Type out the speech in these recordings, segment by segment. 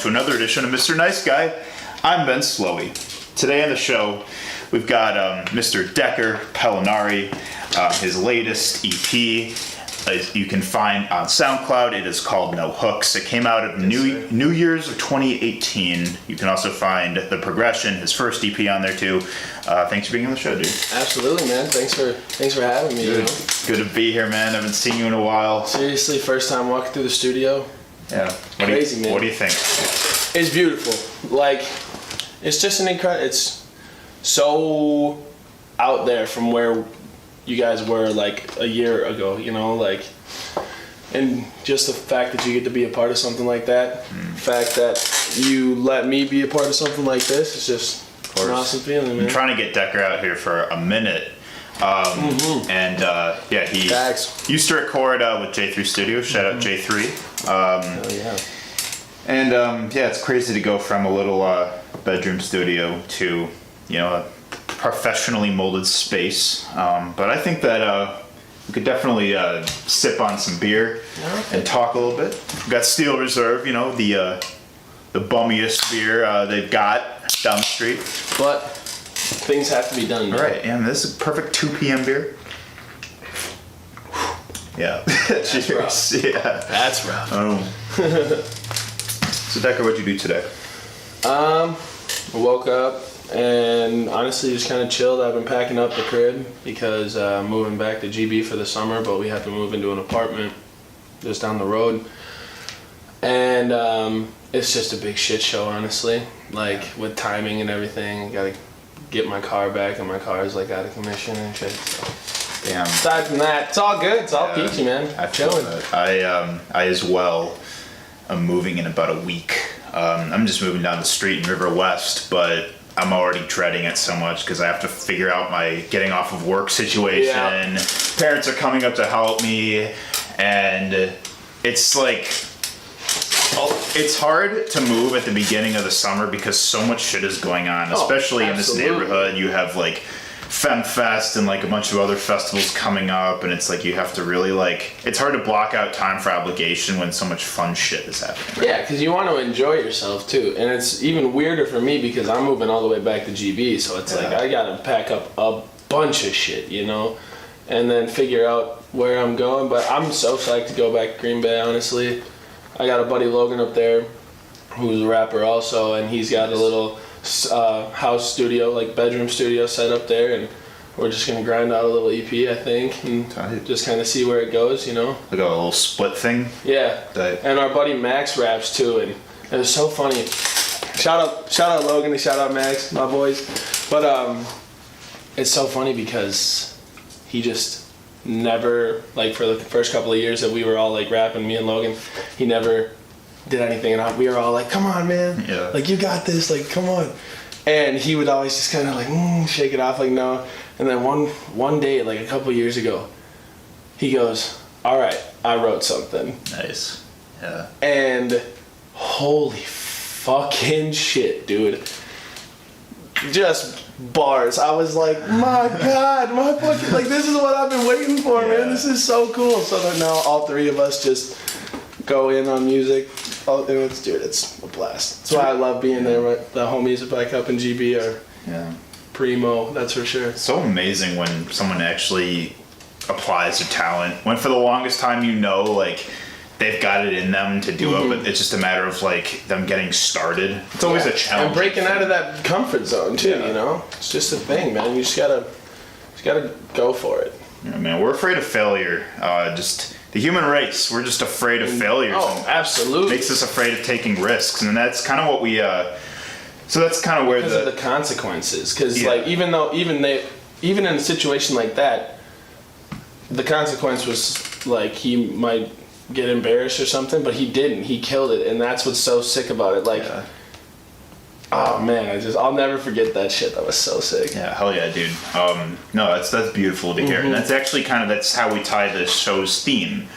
to another edition of Mr. Nice Guy. I'm Ben Slowey. Today on the show, we've got Mr. Dekker Pellonari, his latest EP. You can find on SoundCloud. It is called No Hooks. It came out of New Year's of 2018. You can also find The Progression, his first EP, on there too. Thanks for being on the show, dude. Absolutely, man. Thanks for having me. Good. Good to be here, man. I haven't seen you in a while. Seriously, first time walking through the studio. Yeah. Crazy, man. What do you think? It's beautiful. Like, it's just an incredible. It's so out there from where you guys were like a year ago, you know, like, and just the fact that you get to be a part of something like that, the fact that you let me be a part of something like this, is just an awesome feeling, man. I'm trying to get Dekker out here for a minute, and yeah, he used to record with J3 Studios. Shout out J3. Hell yeah. And yeah, it's crazy to go from a little bedroom studio to, you know, a professionally molded space, but I think that we could definitely sip on some beer and talk a little bit. We've got Steel Reserve, you know, the bummiest beer they've got down the street. But things have to be done, man. Right, and this is a perfect 2 p.m. beer. Yeah. That's rough. Yeah. That's rough. So Dekker, what'd you do today? I woke up and honestly just kind of chilled. I've been packing up the crib because I'm moving back to GB for the summer, but we have to move into an apartment just down the road. And it's just a big shit show, honestly. Like, with timing and everything, I gotta get my car back, and my car is like out of commission and shit. So. Damn. Aside from that, it's all good. It's all peachy, man. I feel that. I as well am moving in about a week. I'm just moving down the street in River West, but I'm already dreading it so much because I have to figure out my getting off of work situation. Yeah. Parents are coming up to help me, and it's like, it's hard to move at the beginning of the summer because so much shit is going on, especially in this neighborhood. You have like FemFest and like a bunch of other festivals coming up, and it's like you have to really like, it's hard to block out time for obligation when so much fun shit is happening. Yeah, because you want to enjoy yourself too, and it's even weirder for me because I'm moving all the way back to GB, so it's like I gotta pack up a bunch of shit, you know, and then figure out where I'm going. But I'm so psyched to go back to Green Bay, honestly. I got a buddy Logan up there who's a rapper also, and he's got a little house studio, like bedroom studio set up there, and we're just gonna grind out a little EP, I think, and just kind of see where it goes, you know. Like a little split thing. Yeah. And our buddy Max raps too, and it was so funny. Shout out Logan and shout out Max, my boys. But it's so funny because he just never, like, for the first couple of years that we were all like rapping, me and Logan, he never did anything, and we were all like, come on, man, like, you got this, like, come on. And he would always just kind of like shake it off, like, no. And then one day, like a couple years ago, he goes, all right, I wrote something. Nice. Yeah. And holy fucking shit, dude, just bars. I was like, my God, my fucking, like, this is what I've been waiting for, man. This is so cool. So that now all three of us just go in on music. It's a blast. That's why I love being there. The homies back up in GB are primo, that's for sure. It's so amazing when someone actually applies their talent. When for the longest time, you know, like, they've got it in them to do it, but it's just a matter of like them getting started. It's always a challenge. And breaking out of that comfort zone too, you know? It's just a thing, man. You just gotta go for it. Yeah, man, we're afraid of failure. Just the human race, we're just afraid of failures. Oh, absolutely. Makes us afraid of taking risks, and that's kind of what we. So that's kind of where because of the consequences. Because like even in a situation like that, the consequence was like he might get embarrassed or something, but he didn't. He killed it, and that's what's so sick about it. Like, oh man, I'll never forget that shit. That was so sick. Yeah, hell yeah, dude. No, that's beautiful to hear, and that's actually that's how we tie the show's theme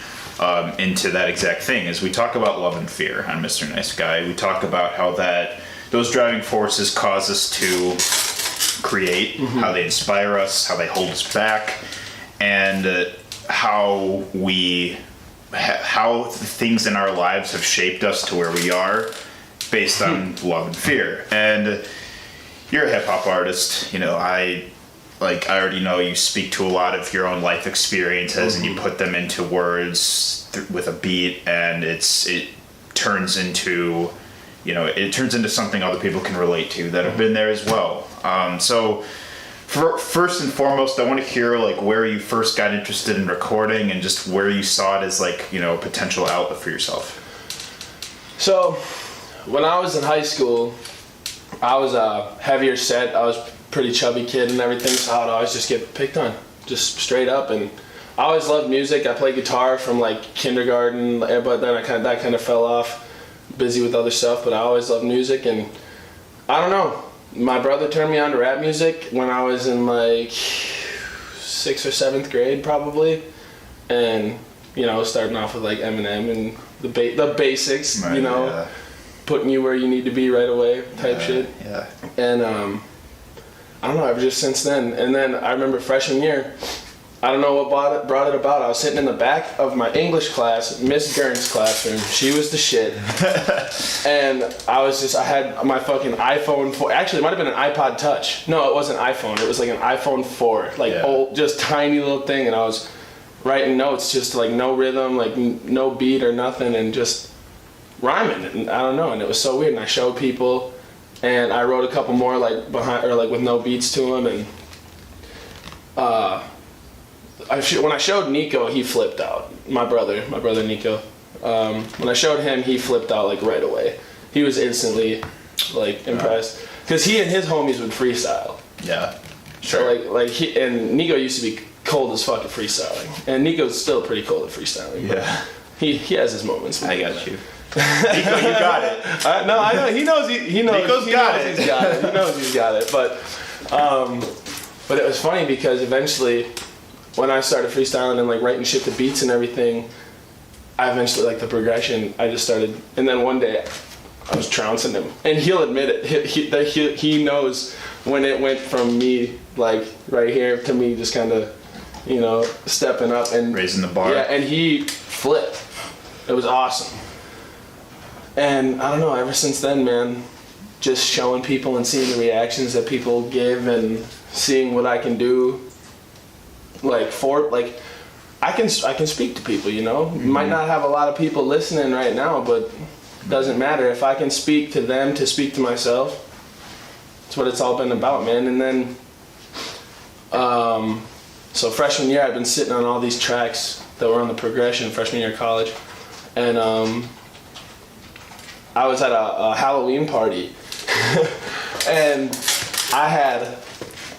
into that exact thing. Is we talk about love and fear on Mr. Nice Guy. We talk about how those driving forces cause us to create, how they inspire us, how they hold us back, and how things in our lives have shaped us to where we are, based on love and fear. And you're a hip hop artist, you know, I already know you speak to a lot of your own life experiences and you put them into words with a beat, and it turns into, you know, it turns into something other people can relate to that have been there as well. So first and foremost, I want to hear like where you first got interested in recording and just where you saw it as like, you know, a potential outlet for yourself. So when I was in high school, I was a heavier set. I was a pretty chubby kid and everything, so I would always just get picked on, just straight up. And I always loved music. I played guitar from like kindergarten, but then that kind of fell off, busy with other stuff. But I always loved music, and I don't know. My brother turned me on to rap music when I was in like 6th or 7th grade probably, and you know, starting off with like Eminem and the basics, right, you know. Yeah. Putting you where you need to be right away type shit. Yeah. And I don't know, ever just since then. And then I remember freshman year, I don't know what brought it about. I was sitting in the back of my English class, Miss Gurn's classroom. She was the shit. And I had my fucking iPhone 4. Actually, it might have been an iPod Touch. No, it wasn't iPhone. It was like an iPhone 4. Like old, just tiny little thing. And I was writing notes, just like no rhythm, like no beat or nothing, and just rhyming, and I don't know, and it was so weird. And I showed people, and I wrote a couple more like behind, or like with no beats to them. And when I showed Nico, he flipped out. My brother Nico. When I showed him, he flipped out like right away. He was instantly like impressed, because he and his homies would freestyle. Yeah, sure. So like he and Nico used to be cold as fuck at freestyling, and Nico's still pretty cold at freestyling. Yeah, he has his moments. I got you. Nico, you got it. No, I know. He knows. He knows. Nico's got it. He's got it. He knows he's got it. But it was funny because eventually, when I started freestyling and like writing shit to beats and everything, I eventually like the progression. I just started, and then one day, I was trouncing him, and he'll admit it. He knows when it went from me like right here to me just kind of, you know, stepping up and raising the bar. Yeah, and he flipped. It was awesome. And I don't know, ever since then, man, just showing people and seeing the reactions that people give and seeing what I can do, I can speak to people, you know? Mm-hmm. Might not have a lot of people listening right now, but it doesn't matter. If I can speak to them to speak to myself, that's what it's all been about, man. And then, so freshman year, I've been sitting on all these tracks that were on the progression freshman year of college. And, I was at a Halloween party, and I had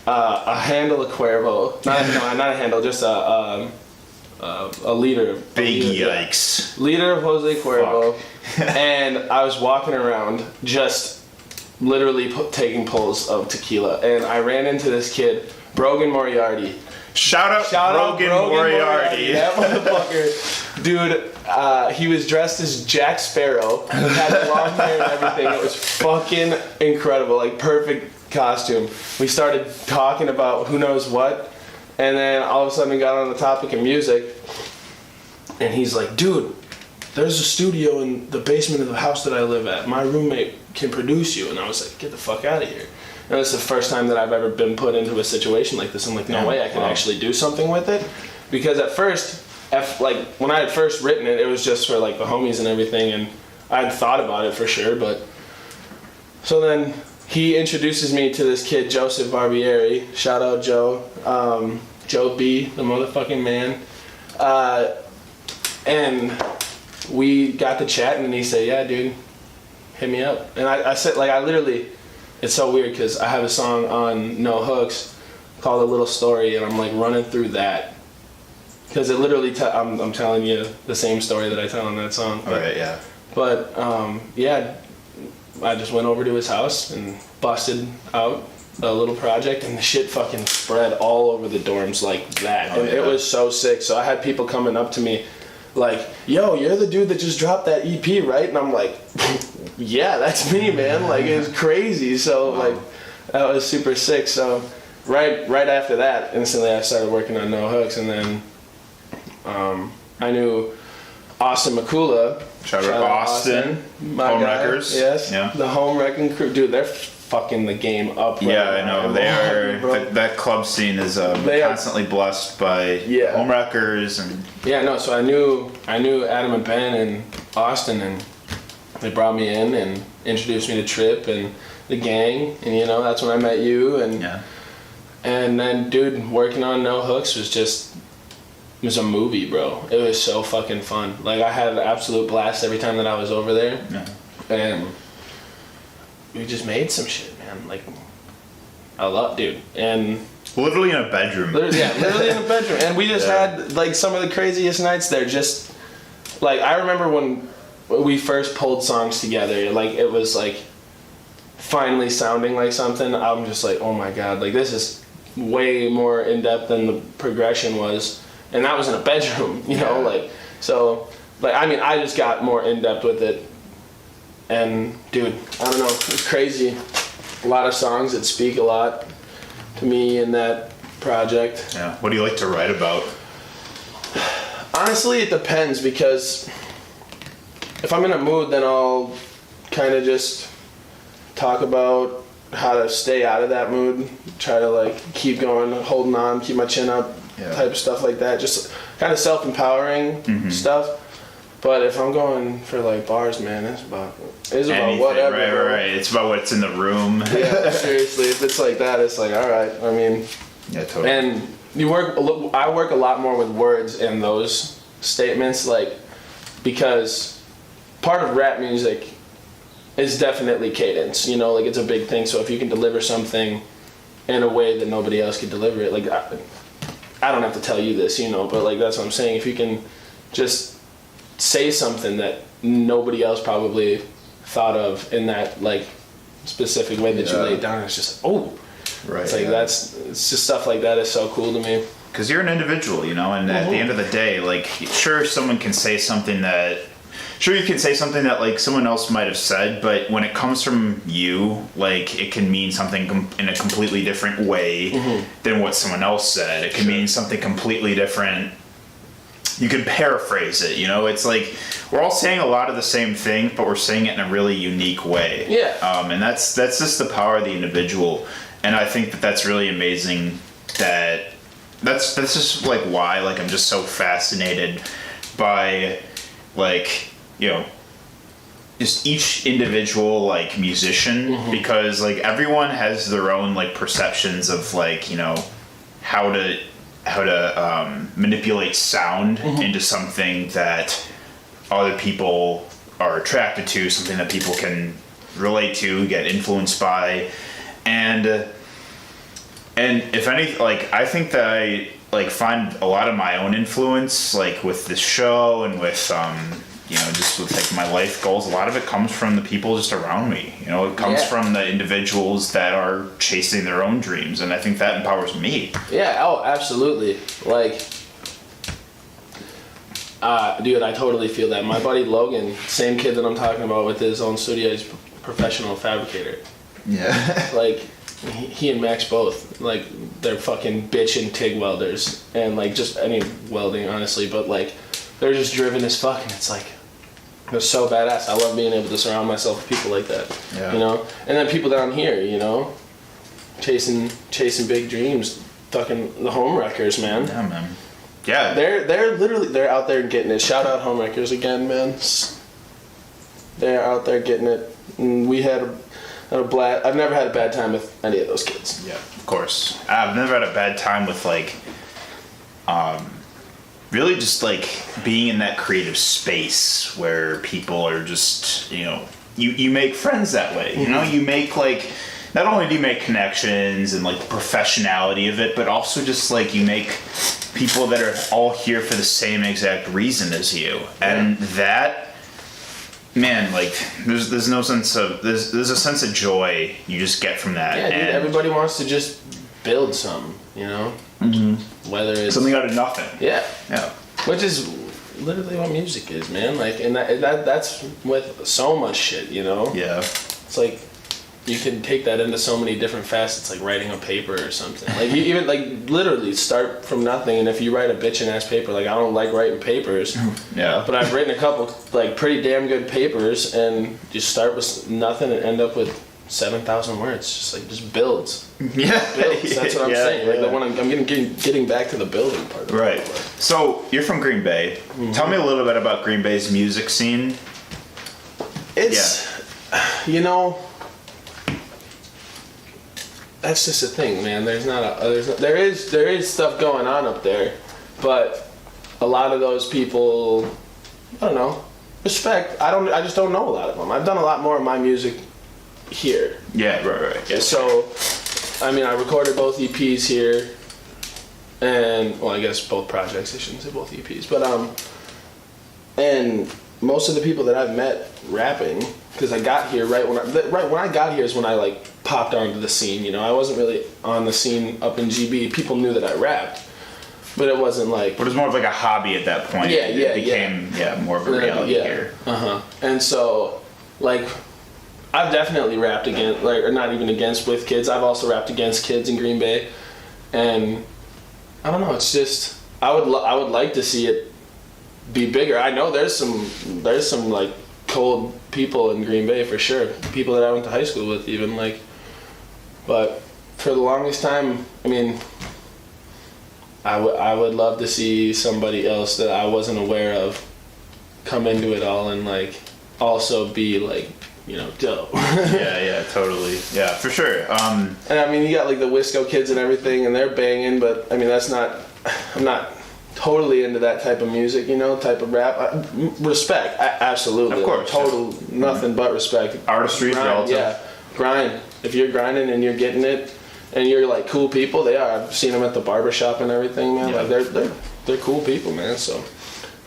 a handle of Cuervo. Not a handle, just a liter. Big yikes. Liter of Jose Cuervo, and I was walking around just literally taking pulls of tequila, and I ran into this kid, Brogan Moriarty. Shout out Brogan Moriarty. That motherfucker, dude. He was dressed as Jack Sparrow. He had long hair and everything. It was fucking incredible, like perfect costume. We started talking about who knows what, and then all of a sudden we got on the topic of music. And he's like, "Dude, there's a studio in the basement of the house that I live at. My roommate can produce you." And I was like, "Get the fuck out of here." And it's the first time that I've ever been put into a situation like this. I'm like, no way I can actually do something with it. Because at first, when I had first written it, it was just for like the homies and everything, and I had thought about it for sure. But so then he introduces me to this kid, Joseph Barbieri. Shout out Joe. Joe B, the motherfucking man. And we got to chatting, and he said, "Yeah, dude, hit me up." And I said, like, I literally... It's so weird because I have a song on No Hooks called A Little Story, and I'm like running through that. Because it literally, I'm telling you the same story that I tell in that song. All right, yeah. But, yeah, I just went over to his house and busted out a little project, and the shit fucking spread all over the dorms like that. And it was so sick. So I had people coming up to me like, "Yo, you're the dude that just dropped that EP, right?" And I'm like, "Yeah, that's me, man." Like, it was crazy. So like, that was super sick. So right after that, instantly I started working on No Hooks, and then I knew Austin McCula. Shout out Austin. My Home guy. Wreckers. Yes. Yeah. The Home Wrecking crew. Dude, they're fucking the game up. Right Yeah, I know. They are. bro. That club scene is constantly blessed by Home Wreckers and. Yeah, no. So I knew Adam and Ben and Austin, and they brought me in and introduced me to Trip and the gang, and you know that's when I met you, and then dude, working on No Hooks was a movie, bro. It was so fucking fun. Like I had an absolute blast every time that I was over there, and we just made some shit, man. Like I love, dude, and literally in a bedroom. literally in a bedroom, and we just had like some of the craziest nights there. Just like I remember when we first pulled songs together, like it was like finally sounding like something. I'm just like, oh my god, like this is way more in depth than the progression was. And that was in a bedroom, you know, like, so, like, I mean, I just got more in depth with it. And, dude, I don't know, it's crazy. A lot of songs that speak a lot to me in that project. Yeah. What do you like to write about? Honestly, it depends, because if I'm in a mood, then I'll kind of just talk about how to stay out of that mood, try to, like, keep going, holding on, keep my chin up. Type of stuff like that, just kind of self-empowering stuff. But if I'm going for like bars, man, it's about whatever. Right. It's about what's in the room. Yeah, seriously. If it's like that, it's like all right. I mean, yeah, totally. And I work a lot more with words in those statements, like because part of rap music is definitely cadence. You know, like it's a big thing. So if you can deliver something in a way that nobody else could deliver it, like. I don't have to tell you this, you know, but like that's what I'm saying. If you can just say something that nobody else probably thought of in that like specific way that you lay it down, it's just like, oh, right. It's like it's just stuff like that is so cool to me. Because you're an individual, you know, and at the end of the day, like, sure, someone can say something that. Sure, you can say something that like someone else might have said, but when it comes from you, like it can mean something in a completely different way than what someone else said. It can mean something completely different. You can paraphrase it, you know. It's like we're all saying a lot of the same thing, but we're saying it in a really unique way. Yeah. And that's just the power of the individual, and I think that's really amazing. That's just like why like I'm just so fascinated by like. You know, just each individual like musician because like everyone has their own like perceptions of like, you know, how to manipulate sound into something that other people are attracted to, something that people can relate to, get influenced by, and if any, like I think that I like find a lot of my own influence like with this show and with you know, just with like my life goals, a lot of it comes from the people just around me. You know, it comes from the individuals that are chasing their own dreams, and I think that empowers me. Yeah, oh, absolutely. Like, dude, I totally feel that. My buddy Logan, same kid that I'm talking about with his own studio, he's a professional fabricator. Yeah. Like, he and Max both, like, they're fucking bitchin' TIG welders, and like just any welding, honestly, but like, they're just driven as fuck, and it's like, they're so badass. I love being able to surround myself with people like that. Yeah. You know? And then people down here, you know, chasing big dreams, fucking the Home Wreckers, man. Yeah, man. Yeah. They're literally out there getting it. Shout out Home Wreckers again, man. They're out there getting it. And we had a blast. I've never had a bad time with any of those kids. Yeah, of course. I've never had a bad time with like really just like being in that creative space where people are just, you know, you make friends that way. You know, you make like, not only do you make connections and like the professionality of it, but also just like you make people that are all here for the same exact reason as you. And that, man, like there's no sense of, there's a sense of joy you just get from that. Yeah, dude, everybody wants to just build something, you know? Whether it's something out of nothing. Yeah. Yeah. Which is literally what music is, man. Like, and that's with so much shit, you know? Yeah. It's like, you can take that into so many different facets, like writing a paper or something. Like you even like literally start from nothing, and if you write a bitchin' ass paper, like I don't like writing papers, Yeah. but I've written a couple like pretty damn good papers, and you start with nothing and end up with 7,000 words. Just builds. Yeah. Builds. That's what I'm saying. Like the one I'm getting back to the building part. Of Right. it. So you're from Green Bay. Tell me a little bit about Green Bay's music scene. It's you know. That's just a thing, man. There is stuff going on up there, but a lot of those people, I don't know, respect. I just don't know a lot of them. I've done a lot more of my music here. Yeah, right. Yeah. So, I mean, I recorded both EPs here, and well, I guess both projects. I shouldn't say both EPs, but and most of the people that I've met rapping, because I got here right when I got here is when I like popped onto the scene. You know, I wasn't really on the scene up in GB. People knew that I rapped, but it wasn't like. But it was more of like a hobby at that point. Yeah, It became more of a reality here. And so, like, I've definitely rapped against, like, or not even against with kids. I've also rapped against kids in Green Bay, and I don't know. It's just I would like to see it be bigger. I know there's some like cold people in Green Bay for sure. People that I went to high school with even like, but for the longest time, I mean, I would love to see somebody else that I wasn't aware of come into it all and like also be like, you know, dope. yeah, totally. Yeah, for sure. And I mean, you got like the Wisco kids and everything, and they're banging, but I mean, I'm not totally into that type of music, you know, type of rap. Respect, absolutely. Of course. Total, nothing but respect. Artistry is relative. Yeah, grind. If you're grinding and you're getting it, and you're like cool people, they are. I've seen them at the barbershop and everything, man. Yeah. Like they're cool people, man. So,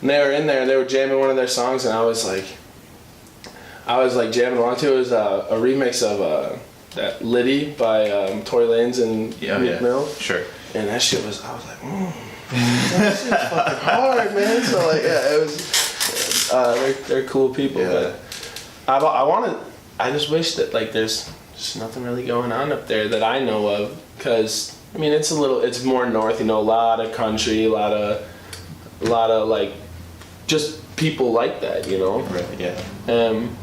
and they were in there, and they were jamming one of their songs, and I was like jamming along to it. It was a remix of that Liddy by Tory Lanez and Meek Mill. Sure. And that shit was, I was like, that shit's fucking hard, man. So like, yeah, it was. They're cool people, but I just wish that like there's just nothing really going on up there that I know of, because I mean it's more north, you know, a lot of country, a lot of like just people like that, you know. Right. Yeah.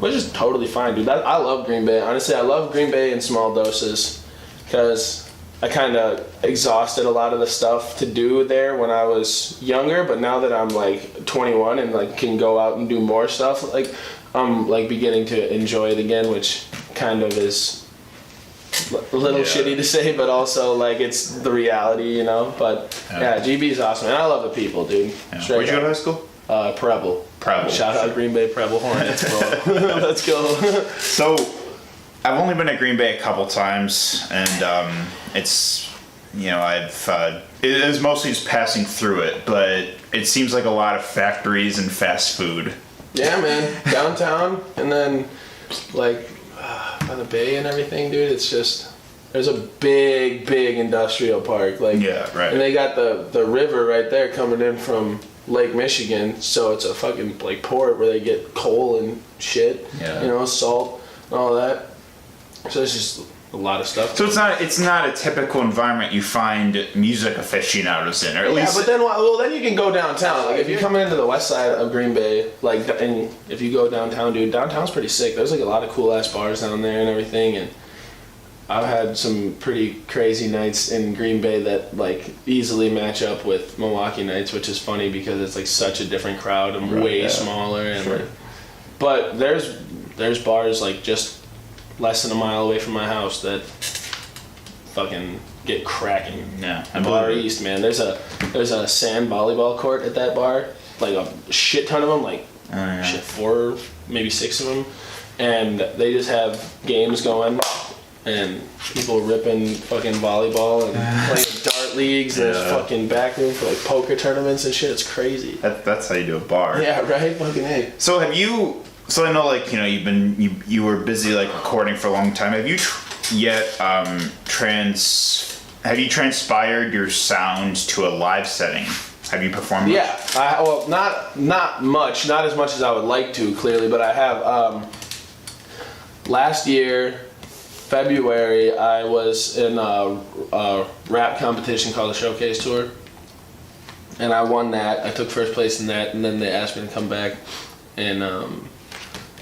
Which is totally fine, dude. I love Green Bay. Honestly, I love Green Bay in small doses, because I kind of exhausted a lot of the stuff to do there when I was younger, but now that I'm like 21 and like can go out and do more stuff, like I'm like beginning to enjoy it again, which kind of is a little shitty to say, but also like it's the reality, you know. But yeah, GB is awesome, and I love the people, dude. Yeah. Where'd you go to high school? Preble. Shout out Green Bay Preble Hornets, bro. Let's go. So, I've only been to Green Bay a couple times, and it's, you know, it was mostly just passing through it, but it seems like a lot of factories and fast food. Yeah, man. Downtown, and then like by the bay and everything, dude. It's just there's a big industrial park, like Yeah, right. and they got the river right there coming in from Lake Michigan, so it's a fucking like port where they get coal and shit, you know, salt and all that. So it's just a lot of stuff. So it's not a typical environment you find music aficionados in, or at least. But then then you can go downtown. Like if you come into the west side of Green Bay, like, and if you go downtown, dude, downtown's pretty sick. There's like a lot of cool ass bars down there and everything, and I've had some pretty crazy nights in Green Bay that like easily match up with Milwaukee nights, which is funny because it's like such a different crowd and way smaller. And like, but there's bars like just less than a mile away from my house that fucking get cracking. Yeah, Bar East, man. There's a sand volleyball court at that bar, like a shit ton of them, like 4, maybe 6 of them, and they just have games going and people ripping fucking volleyball and playing dart leagues. And there's fucking back room for like poker tournaments and shit. It's crazy. That's how you do a bar. Yeah, right. Fucking A. So have you? So I know, like, you know, you were busy like recording for a long time. Have you have you transpired your sound to a live setting? Have you performed? Yeah. Well, not much. Not as much as I would like to, clearly, but I have. Last year, February, I was in a rap competition called the Showcase Tour. And I won that. I took first place in that, and then they asked me to come back in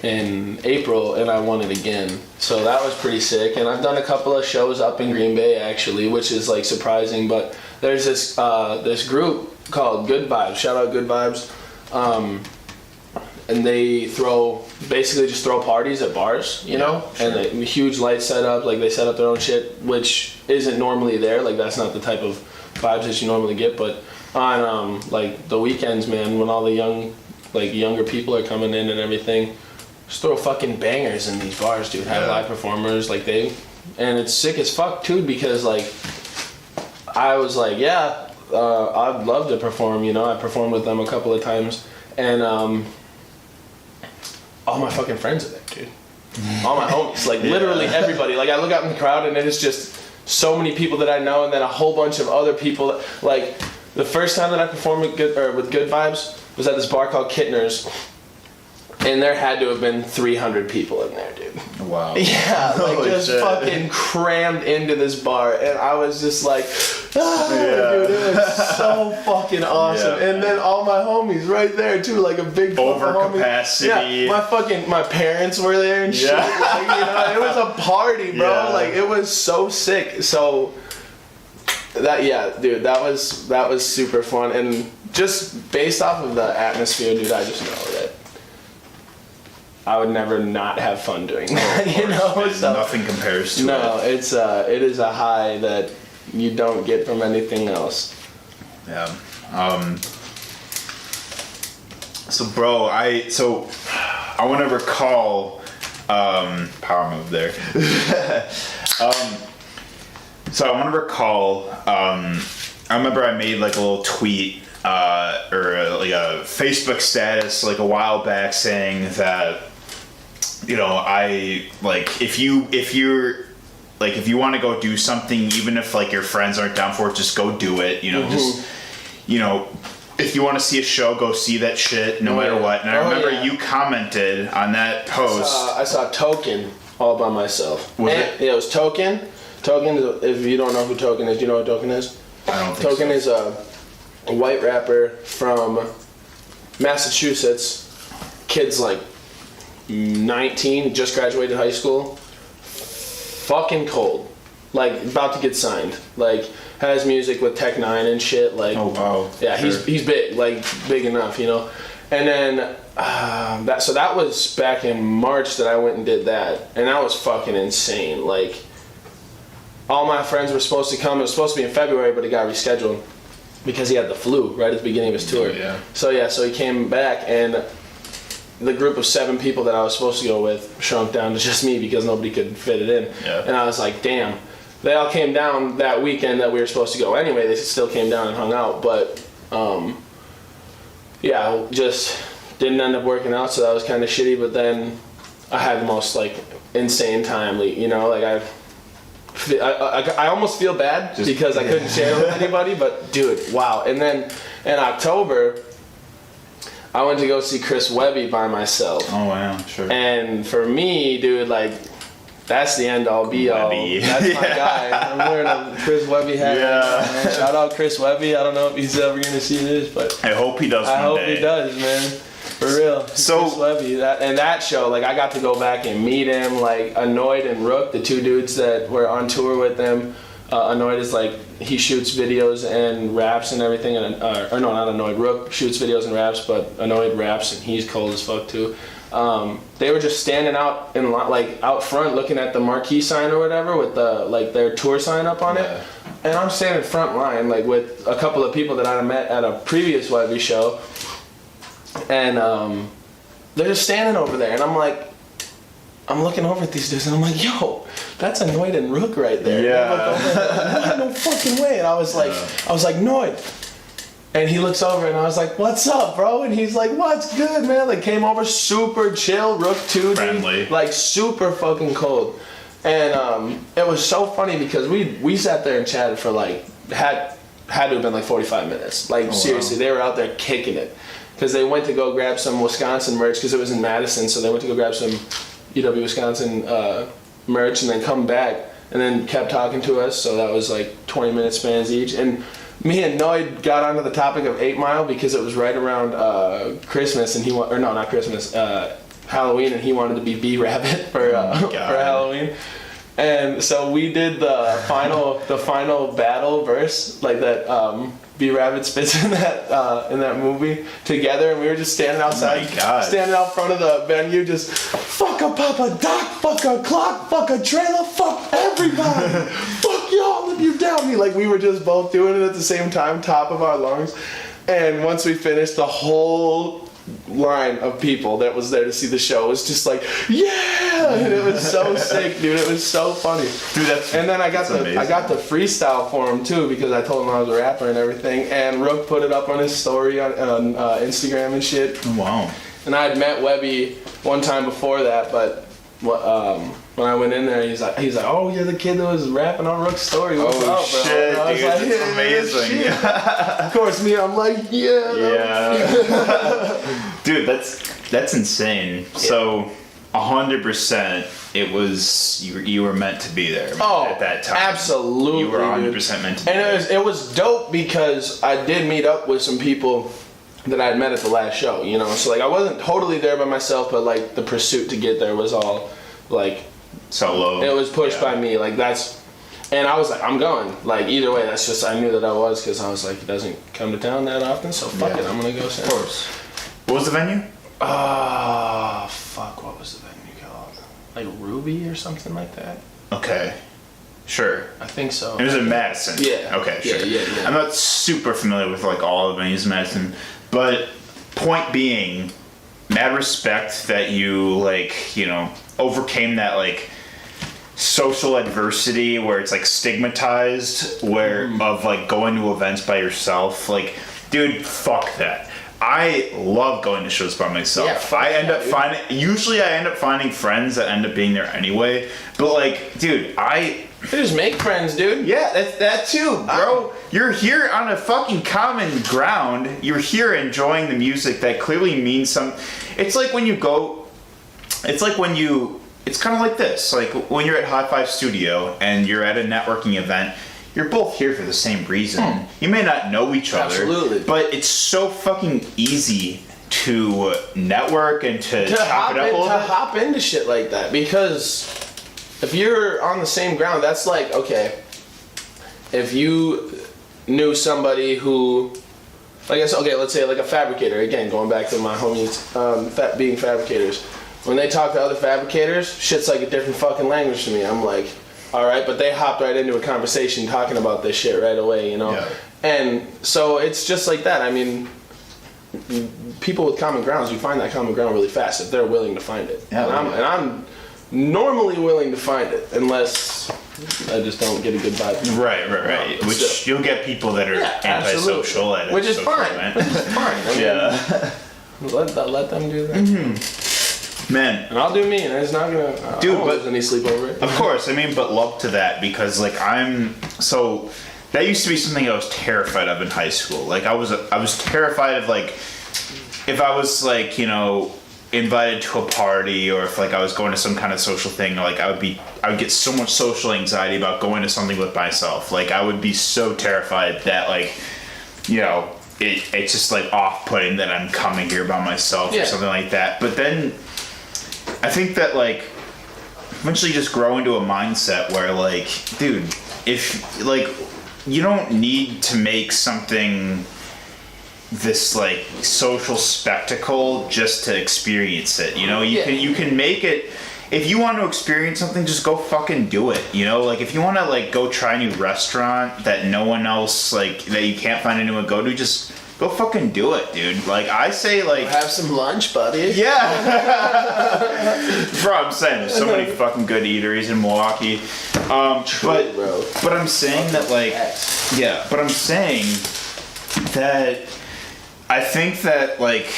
April, and I won it again. So that was pretty sick. And I've done a couple of shows up in Green Bay, actually, which is like surprising. But there's this group called Good Vibes. Shout out Good Vibes. And they basically just throw parties at bars, you know? Sure. And a huge light setup, like they set up their own shit, which isn't normally there. Like that's not the type of vibes that you normally get. But on like the weekends, man, when all the younger people are coming in and everything, just throw fucking bangers in these bars, dude. Have live performers, and it's sick as fuck too, because like I was like, I'd love to perform, you know. I performed with them a couple of times, and all my fucking friends are there, dude. All my homies, like literally everybody. Like I look out in the crowd and it is just so many people that I know, and then a whole bunch of other people. Like the first time that I performed with Good Vibes was at this bar called Kittner's, and there had to have been 300 people in there, dude. Wow. Yeah, like just fucking crammed into this bar, and I was just like, dude, it was so fucking awesome. Yeah. And then all my homies right there too, like a big overcapacity. Yeah, my parents were there and shit. Like, you know, it was a party, bro. Yeah. Like it was so sick. So that was super fun, and just based off of the atmosphere, dude, I just know that I would never not have fun doing that, you know? So, nothing compares to it. No, it is a high that you don't get from anything else. Yeah. So, bro, I want to recall, power move there. So I want to recall, I remember I made like a little tweet, or like a Facebook status like a while back saying that, you know, I like if you want to go do something, even if like your friends aren't down for it, just go do it. You know, just, you know, if you want to see a show, go see that shit no matter what. And I remember you commented on that post. I saw Token all by myself. Was it? Yeah, it was Token. Token, if you don't know who Token is, do you know what Token is? I don't think Token is a white rapper from Massachusetts. Kid's like 19, just graduated high school. Fucking cold. Like, about to get signed. Like, has music with Tech Nine and shit. Like, oh, wow. Yeah, sure. He's big. Like, big enough, you know? And then, that was back in March that I went and did that. And that was fucking insane. Like, all my friends were supposed to come. It was supposed to be in February, but it got rescheduled because he had the flu right at the beginning of his tour. Yeah. So he came back, and the group of 7 people that I was supposed to go with shrunk down to just me because nobody could fit it in. Yeah. And I was like, damn. They all came down that weekend that we were supposed to go anyway. They still came down and hung out, but just didn't end up working out, so that was kind of shitty. But then I had the most like insane time, you know, like I almost feel bad because I couldn't share with anybody, but dude, wow. And then in October, I went to go see Chris Webby by myself. Oh wow, sure. And for me, dude, like, that's the end all be all. That's my guy. I'm wearing a Chris Webby hat. Yeah. Right, shout out Chris Webby. I don't know if he's ever gonna see this, but I hope he does. I hope he does, man. For real. So Chris Webby, that show, like, I got to go back and meet him, like Annoyed and Rook, the 2 dudes that were on tour with them. Annoyed is like, he shoots videos and raps and everything, and or no, not Annoyed. Rook shoots videos and raps, but Annoyed raps, and he's cold as fuck too. They were just standing out in like out front, looking at the marquee sign or whatever with the like their tour sign up on it, and I'm standing front line like with a couple of people that I met at a previous Webby show, and they're just standing over there, and I'm looking over at these dudes, and I'm like, yo, that's Annoyed and Rook right there. Yeah. No fucking way. And I was like, Noid. And he looks over, and I was like, what's up, bro? And he's like, what's good, man? Like, came over super chill, Rook too, friendly, like super fucking cold. And it was so funny because we sat there and chatted for like had to have been like 45 minutes. Like, seriously, they were out there kicking it because they went to go grab some Wisconsin merch because it was in Madison, so they went to go grab some UW Wisconsin merch and then come back and then kept talking to us. So that was like 20-minute spans each. And me and Noid got onto the topic of 8 Mile because it was right around Christmas, and not Christmas, Halloween, and he wanted to be B-Rabbit for Halloween. And so we did the final battle verse, like that B-Rabbit spits in that movie together, and we were just standing outside, standing out front of the venue, just fuck a Papa Doc, fuck a clock, fuck a trailer, fuck everybody, fuck y'all if you doubt me. Like we were just both doing it at the same time, top of our lungs. And once we finished, the whole line of people that was there to see the show was just like, yeah, and it was so sick, dude. It was so funny, dude. And then I got the freestyle for him too, because I told him I was a rapper and everything. And Rook put it up on his story on Instagram and shit. Oh, wow. And I had met Webby one time before that, but when I went in there, he's like, oh, you're the kid that was rapping on Rook's story. What's up, bro? Shit, and I was dude, like, that's amazing. Of course, me, I'm like, yeah. Dude, that's insane. Yeah. So, 100%, it was you were meant to be there at that time. Absolutely, you were 100% meant to be there. And it was dope because I did meet up with some people that I had met at the last show, you know. So like I wasn't totally there by myself, but like the pursuit to get there was all like solo. It was pushed by me, like that's. And I was like, I'm going. Like, either way, that's just, I knew that I was, because I was like, he doesn't come to town that often, so fuck it, I'm going to go. Of course. What was the venue? Fuck, what was the venue called? Like Ruby or something like that? Okay. Sure. I think so. It was in Madison. Yeah. Okay, sure. Yeah. I'm not super familiar with, like, all the venues in Madison, but point being, mad respect that you, like, you know, overcame that, like, social adversity where it's like stigmatized of like going to events by yourself. Like, dude, fuck that. I love going to shows by myself. Yeah, I end up finding friends that end up being there anyway. But like, dude, they just make friends, dude. Yeah, that's that too, bro. You're here on a fucking common ground. You're here enjoying the music that clearly means something. It's like when you go. It's kind of like this. Like when you're at High Five Studio and you're at a networking event, you're both here for the same reason. You may not know each other. Absolutely. But it's so fucking easy to network and to chop it up a little bit. To hop into shit like that. Because if you're on the same ground, that's like, okay, if you knew somebody who, like I said, okay, let's say like a fabricator. Again, going back to my homies being fabricators. When they talk to other fabricators, shit's like a different fucking language to me. I'm like, all right, but they hopped right into a conversation talking about this shit right away, you know? Yeah. And so it's just like that. I mean, people with common grounds, you find that common ground really fast if they're willing to find it. Yeah, and I'm normally willing to find it, unless I just don't get a good vibe. Right. Which still, you'll get people that are antisocial at it. Which is fine. I mean, let them do that. Mm-hmm. Man, and I'll do me, and it's not gonna. Dude, but any sleepover. Of course, I mean, but love to that, because like that used to be something I was terrified of in high school. Like I was terrified of, like, if I was like, you know, invited to a party, or if like I was going to some kind of social thing, like I would get so much social anxiety about going to something with myself. Like I would be so terrified that, like, you know, it's just like off-putting that I'm coming here by myself or something like that. But then I think that, like, eventually just grow into a mindset where, like, dude, if, like, you don't need to make something this, like, social spectacle just to experience it, you know? You can make it. If you want to experience something, just go fucking do it, you know? Like, if you want to, like, go try a new restaurant that no one else, like, that you can't find anyone to go to, just go fucking do it, dude. Like, I say, like, have some lunch, buddy. Yeah. Bro, I'm saying there's so many fucking good eateries in Milwaukee. But I'm saying that, like, but I'm saying that I think that, like,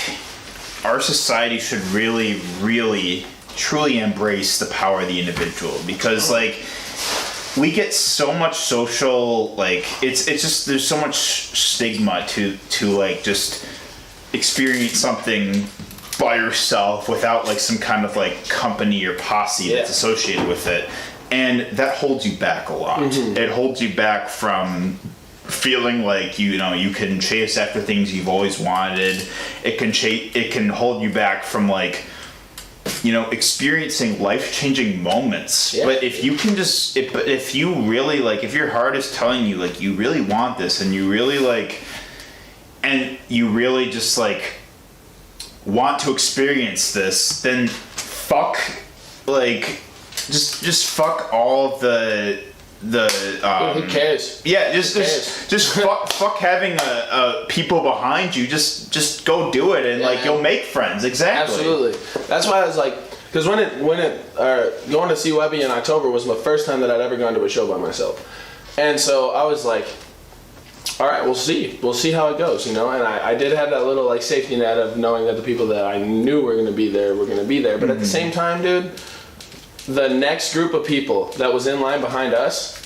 our society should really, really, truly embrace the power of the individual, because, like, we get so much social, like, it's just, there's so much stigma to like just experience something by yourself without like some kind of like company or posse that's associated with it, and that holds you back a lot. It holds you back from feeling like you can chase after things you've always wanted. It can hold you back from like experiencing life-changing moments. But if you can just if you really like, if your heart is telling you like you really want this and you really like, and you really just like want to experience this, then fuck like just fuck all of the who cares? Yeah, just fuck having a people behind you. Just go do it, and like you'll make friends. Exactly. Absolutely. That's why I was like, because when it going to see Webby in October was the first time that I'd ever gone to a show by myself, and so I was like, all right, we'll see how it goes, And I did have that little like safety net of knowing that the people that I knew were gonna be there were gonna be there, but at the same time, dude, the next group of people that was in line behind us,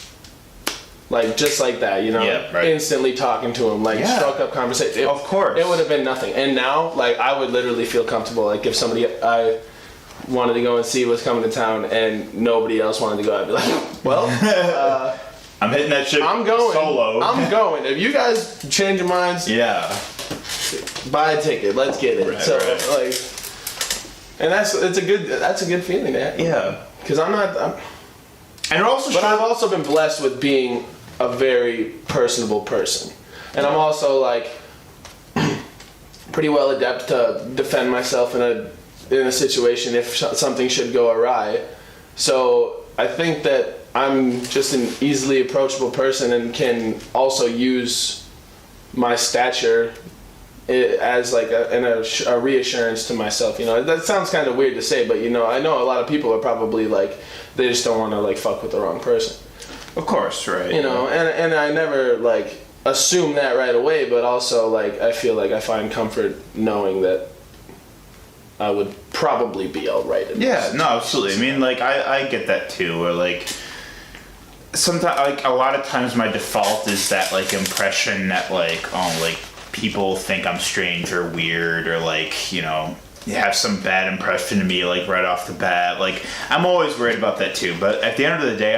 like just like that, instantly talking to them, like struck up conversation. Of course, it would have been nothing. And now, like, I would literally feel comfortable, like if somebody I wanted to go and see was coming to town and nobody else wanted to go, I'd be like, well, I'm hitting that shit. I'm going solo. I'm going. If you guys change your minds, buy a ticket. Let's get it. Like, and that's a good feeling to have. Yeah. Because I'm and also, but I've also been blessed with being a very personable person, and I'm also like pretty well adept to defend myself in a situation if something should go awry. So I think that I'm just an easily approachable person and can also use my stature as like a reassurance to myself. That sounds kind of weird to say, but I know a lot of people are probably like, they just don't want to like fuck with the wrong person. Of course, right. And I never like assume that right away, but also like I feel like I find comfort knowing that I would probably be all right in this. No, absolutely. I mean, like I get that too, where like sometimes, like a lot of times my default is that like impression that like, oh, like people think I'm strange or weird, or like, have some bad impression of me like right off the bat. Like I'm always worried about that too. But at the end of the day,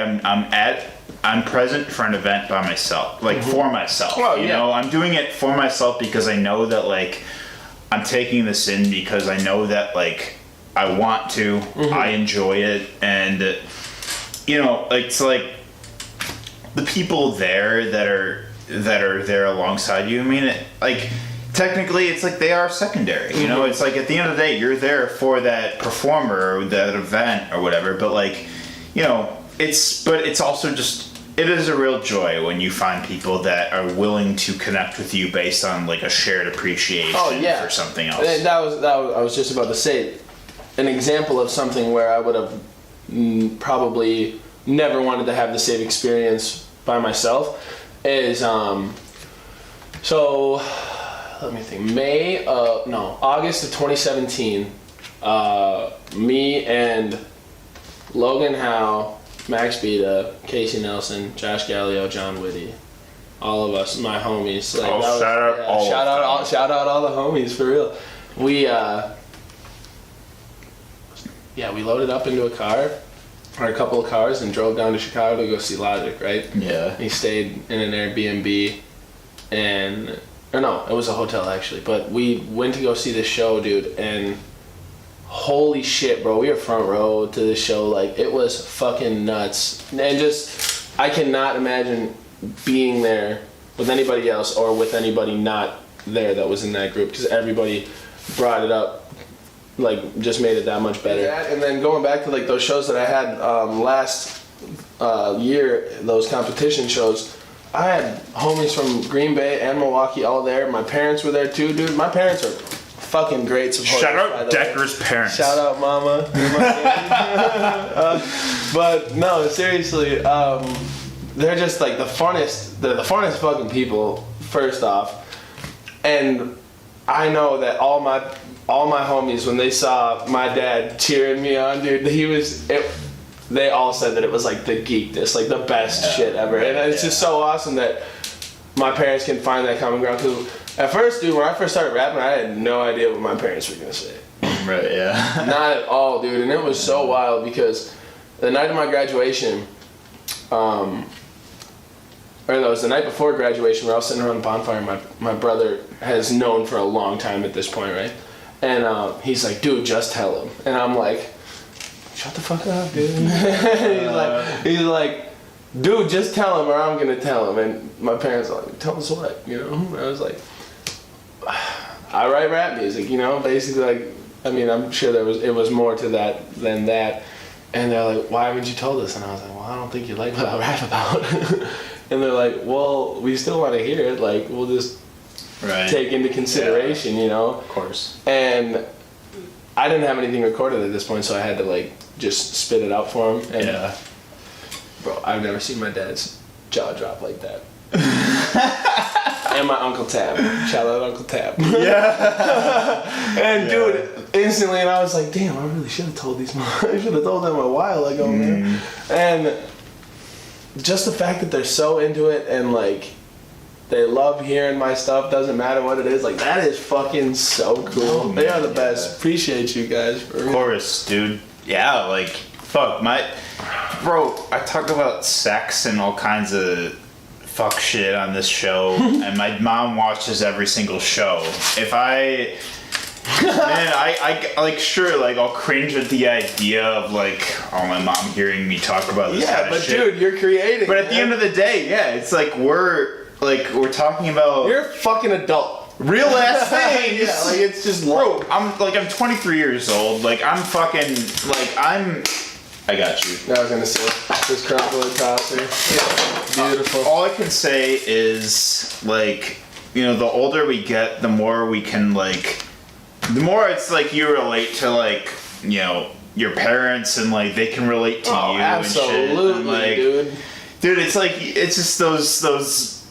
I'm present for an event by myself, like for myself. I'm doing it for myself because I know that like I'm taking this in because I know that like I want to, I enjoy it, and it's like the people there that are there alongside you. I mean, like technically it's like they are secondary, it's like at the end of the day you're there for that performer or that event or whatever, but like it's also just, it is a real joy when you find people that are willing to connect with you based on like a shared appreciation for something else. And that was I was just about to say an example of something where I would have probably never wanted to have the same experience by myself is so let me think, August of 2017, me and Logan Howe, Max Beta, Casey Nelson, Josh Gallio, John Whitty, all of us, my homies. Like, shout out all the homies, for real. We loaded up into a car, or a couple of cars, and drove down to Chicago to go see Logic, right? Yeah. He stayed in an Airbnb, it was a hotel actually, but we went to go see this show, dude, and holy shit, bro, we were front row to this show. Like, it was fucking nuts. And just, I cannot imagine being there with anybody else or with anybody not there that was in that group, because everybody brought it up, like, just made it that much better. And then going back to like those shows that I had last year, those competition shows, I had homies from Green Bay and Milwaukee all there. My parents were there too, dude. My parents are fucking great supporters. Shout out Dekker's parents. Shout out Mama. But no, seriously, they're just like the funnest fucking people, first off. And I know that all my homies, when they saw my dad cheering me on, dude, they all said that it was like the geekness, like the best shit ever. And it's just so awesome that my parents can find that common ground, because At first, dude, when I first started rapping, I had no idea what my parents were gonna say. Right, yeah. Not at all, dude. And it was so wild because the night of my graduation, or no, it was the night before graduation, where I was sitting around a bonfire. My brother has known for a long time at this point, right? And he's like, dude, just tell him. And I'm like, shut the fuck up, dude. he's like, dude, just tell him or I'm gonna tell him. And my parents are like, tell us what, you know? And I was like, I write rap music, you know? Basically, like, I mean, I'm sure it was more to that than that. And they're like, why haven't you told us? And I was like, well, I don't think you like what I rap about. And they're like, well, we still want to hear it. Like, we'll just take into consideration, you know? Of course. And I didn't have anything recorded at this point, so I had to, like, just spit it out for him. And, bro, I've never seen my dad's jaw drop like that. And my Uncle Tab. Shout out Uncle Tab. Yeah. And dude, instantly, and I was like, damn, I really should have told these. I should have told them a while ago, man. And just the fact that they're so into it and like they love hearing my stuff, doesn't matter what it is, like that is fucking so cool. Oh, they are the best. Appreciate you guys. Of course, dude. Yeah, like fuck bro, I talk about sex and all kinds of fuck shit on this show, and my mom watches every single show. If I like, sure, like I'll cringe at the idea of like, oh, my mom hearing me talk about this kind of shit. Dude, you're creating. But at the end of the day, it's like we're talking about you're a fucking adult. Real ass things. Yeah, like it's just bro. I'm 23 years old. Like I'm fucking I got you. I was gonna say this crumpler tosser. Yeah. Beautiful. All I can say is like, you know, the older we get, the more we can like, the more it's like you relate to like, you know, your parents and like they can relate to you absolutely, and shit. And, like, dude, it's like it's just those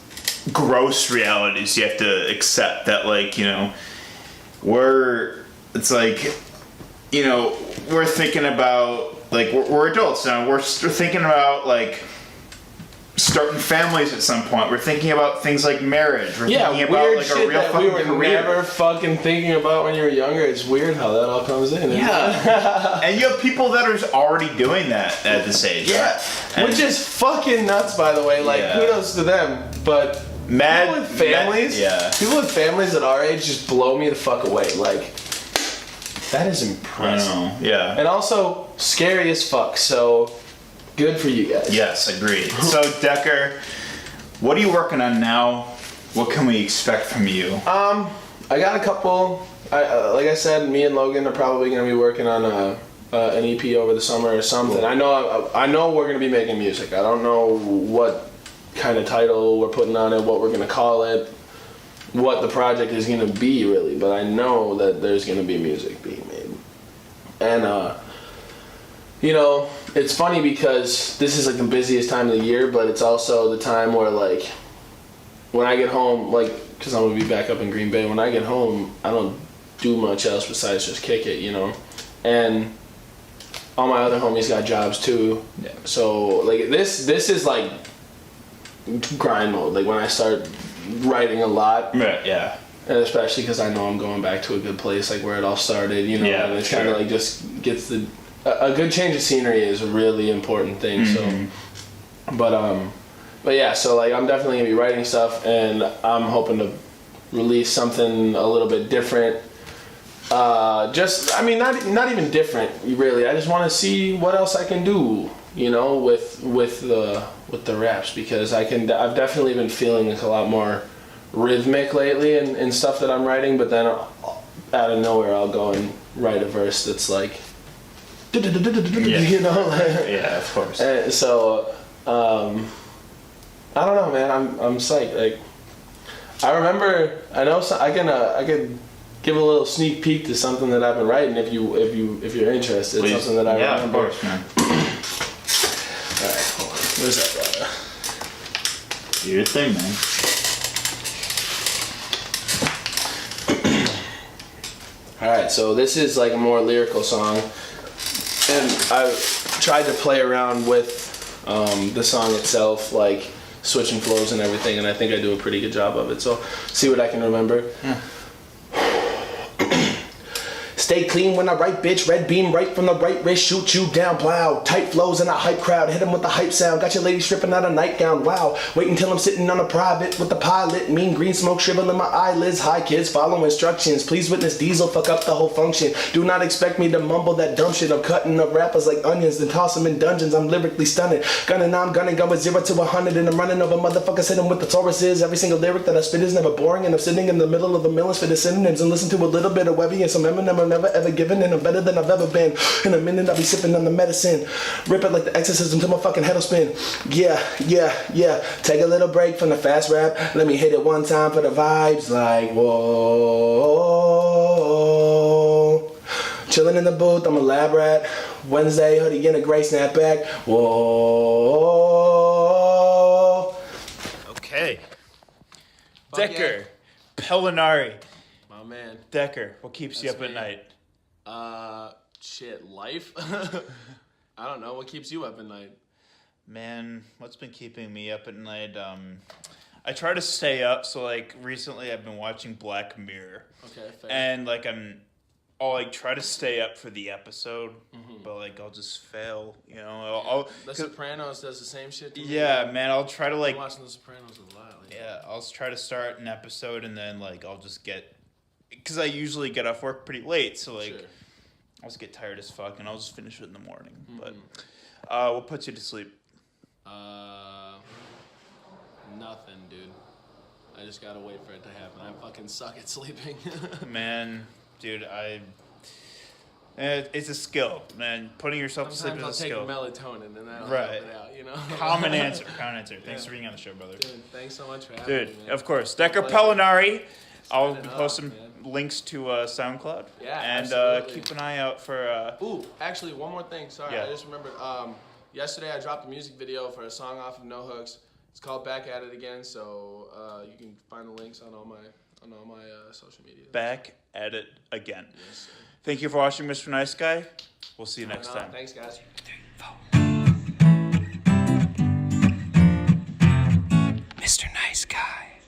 gross realities you have to accept that like, you know, it's like, you know, we're thinking about like we're adults now. We're thinking about like starting families at some point. We're thinking about things like marriage. We're thinking about like a real fucking career. We were never fucking thinking about when you were younger. It's weird how that all comes in. Yeah. And you have people that are already doing that at this age. Yeah. Right? Which is fucking nuts, by the way. Like, kudos to them. But people with families, people with families at our age just blow me the fuck away. Like, that is impressive. I know. Yeah. And also scary as fuck. So good for you guys. Yes, agreed. So Dekker, what are you working on now? What can we expect from you? I got a couple. Like I said, me and Logan are probably going to be working on an EP over the summer or something. Cool. I know we're going to be making music. I don't know what kind of title we're putting on it, what we're going to call it, what the project is going to be really, but I know that there's going to be music being made. And you know, it's funny because this is like the busiest time of the year, but it's also the time where like when I get home, like, because I'm going to be back up in Green Bay, when I get home, I don't do much else besides just kick it, you know? And all my other homies got jobs too. Yeah. So like this is like grind mode. Like when I start writing a lot. Right, yeah. And especially because I know I'm going back to a good place, like where it all started, you know? Yeah, and it's kind of like just gets a good change of scenery is a really important thing. Mm-hmm. So, but yeah, so like I'm definitely gonna be writing stuff, and I'm hoping to release something a little bit different. Not even different really. I just want to see what else I can do, you know, with the raps, because I've definitely been feeling like a lot more rhythmic lately in stuff that I'm writing, but then out of nowhere I'll go and write a verse that's like, you know, yeah, of course. So I don't know, man. I'm psyched. Like, I remember. I know. I can give a little sneak peek to something that I've been writing. If you're interested, please. Something that I remember. Yeah, of course, man. All right, hold on. Where's that brother? Do your thing, man. All right, so this is like a more lyrical song, and I tried to play around with the song itself, like switching flows and everything, and I think I do a pretty good job of it. So see what I can remember. Yeah. Stay clean when I write, bitch. Red beam right from the right wrist. Shoot you down, plow. Tight flows in a hype crowd. Hit him with the hype sound. Got your lady stripping out a nightgown. Wow. Wait until I'm sitting on a private with the pilot. Mean green smoke shriveling my eyelids. Hi kids, follow instructions. Please witness diesel fuck up the whole function. Do not expect me to mumble that dumb shit. I'm cutting up rappers like onions, then toss them in dungeons. I'm lyrically stunning. Gunning, I'm gunning, gun with 0 to 100, and I'm running over motherfuckers. Hit 'em with the Tauruses. Every single lyric that I spit is never boring, and I'm sitting in the middle of a millions for the synonyms and listen to a little bit of Webby and some Eminem I've never ever given, and I'm better than I've ever been. In a minute I'll be sipping on the medicine. Rip it like the exorcism till my fucking head'll spin. Yeah. Take a little break from the fast rap. Let me hit it one time for the vibes. Like, whoa. Chilling in the booth, I'm a lab rat. Wednesday, hoodie in a gray snapback. Whoa. Okay. Fuck Dekker Pellonari. My man. Dekker, what keeps you That's up at me. night? Shit, life? I don't know. What keeps you up at night? Man, what's been keeping me up at night? I try to stay up, so like recently I've been watching Black Mirror. Okay, fair. And like I'll like try to stay up for the episode, but like I'll just fail, you know. I'll The Sopranos does the same shit to me. yeah, man, I'll try to I'm like watching The Sopranos a lot. Like, yeah, I'll try to start an episode and then like I'll just get, because I usually get off work pretty late, so like Sure. I'll just get tired as fuck and I'll just finish it in the morning. But what puts you to sleep? Nothing, dude. I just gotta wait for it to happen. I fucking suck at sleeping. Man, dude, it's a skill, man. Putting yourself to sleep Sometimes is I'll a take skill. melatonin and then I'll Right. help it out, you know? Common answer. Thanks for being on the show, brother. Dude, thanks so much for having Dude, me, man. of course. Dekker pleasure. Pellonari. I'll Signing post off, some man. links to SoundCloud. Yeah, and absolutely. keep an eye out for. Ooh, actually, one more thing. Sorry, Yeah. I just remembered. Yesterday, I dropped a music video for a song off of No Hooks. It's called Back at It Again, so you can find the links on all my social media. Back at it again. Yes, sir. Thank you for watching, Mr. Nice Guy. We'll see you next time. Thanks, guys. Mr. Nice Guy.